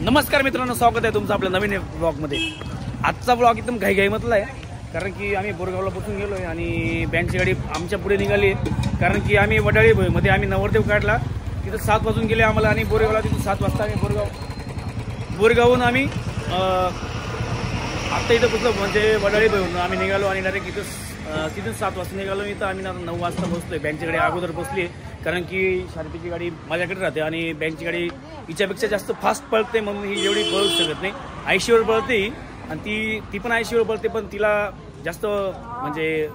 नमस्कार मित्रांनो, स्वागत आहे तुमचं आपल्या नवीन ब्लॉगमध्ये। आजचा ब्लॉग एकदम घाईघाईमधला आहे, कारण की आम्ही बोरगावला पोहोचून गेलो आहे आणि बँकची गाडी आमच्या पुढे निघाली, कारण की आम्ही वडाळीमध्ये आम्ही नवरदेव काढला, तिथं 7 वाजून गेले आम्हाला आणि बोरगावला तिथून 7 वाजता आम्ही बोरगावहून आम्ही आत्ता इथं पोचलो, म्हणजे वडाळीहून आम्ही निघालो आणि डायरेक्ट तिथून 7 वाजता निघालो। इथं आम्ही 9 वाजता पोहोचलोय। बँकची गाडी अगोदर पोहोचली, कारण की शार्पीची गाडी माझ्याकडे राहते आणि बँकची गाडी हिच्यापेक्षा जास्त फास्ट पळते, म्हणून ही एवढी पळू शकत नाही। 80वर पळते आणि ती पण 80वर पळते, पण तिला जास्त म्हणजे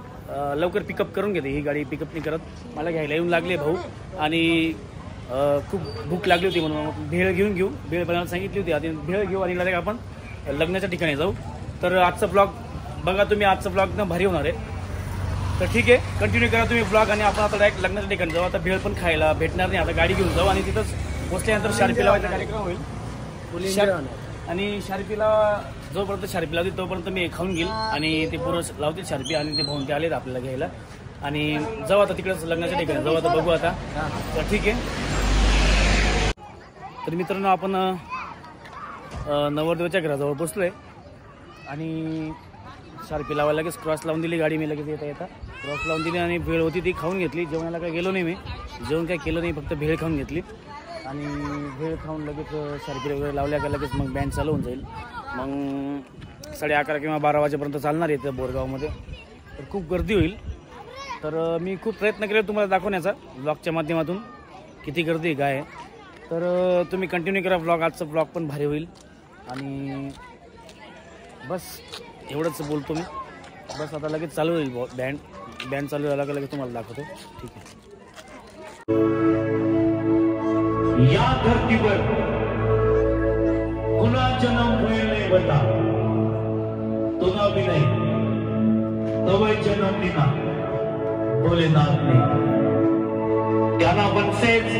लवकर पिकअप करून घेते। ही गाडी पिकअप नाही करत। मला घ्यायला येऊन लागले भाऊ आणि खूप भूक लागली होती, म्हणून भेळ घेऊ। भेळ बनवायला सांगितली होती, आधी भेळ घेऊ आणि डायरेक्ट आपण लग्नाच्या ठिकाणी जाऊ। तर आजचा ब्लॉग बघा तुम्ही, आजचा ब्लॉग एकदम भारी होणार आहे। तर ठीक आहे, कंटिन्यू करा तुम्ही ब्लॉग आणि आपण आता डायरेक्ट लग्नाच्या ठिकाणी जाऊ। आता भेळ पण खायला भेटणार नाही, आता गाडी घेऊन जाऊ आणि तिथंच पोचल्यानंतर शार्पी लावायचा कार्यक्रम होईल। आणि शार्पीला जोपर्यंत शार्पी लावते तोपर्यंत मी खाऊन घेईल आणि ते पुरं लावतील शार्पी आणि ते भाऊन ते आलेत आपल्याला घ्यायला आणि जाऊ आता तिकडंच लग्नाच्या ठिकाणी जाऊ। आता बघू आता। तर ठीक आहे, तर मित्रांनो आपण नवरदेवाच्या घराजवळ पोचलोय आणि शार्पी लावायला लगेच क्रॉस लावून दिली गाडी। मी लगेच येता क्रॉस लावून दिली आणि भेळ होती ती खाऊन घेतली। जेवणाला काय गेलो नाही, मी जेवण काय केलं नाही, फक्त भेळ खाऊन घेतली आणि भेळ खाऊन लगेच शार्पी वगैरे लावल्या का लगेच मग बँड चालू होऊन जाईल। मग 11:30 किंवा 12 वाजेपर्यंत चालणार आहे इथं बोरगावमध्ये। तर खूप गर्दी होईल। तर मी खूप प्रयत्न केले तुम्हाला दाखवण्याचा ब्लॉगच्या माध्यमातून किती गर्दी आहे काय आहे। तर तुम्ही कंटिन्यू करा ब्लॉग, आजचा ब्लॉग पण भारी होईल आणि बस एवढंच बोलतो मी। बस आता लगेच चालू होईल बँड चालू झाला का लगेच तुम्हाला दाखवतो। ठीक आहे। या धरतीवर पुन्हा जन्म होईल नाही बता, तुला भी नाही तवय जन्म निना भोलेनाथ ने। त्याला बनसेच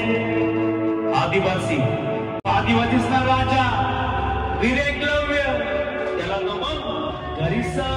आदिवासीचा राजा वीर एकलव्य, त्याला नमन गरिसा।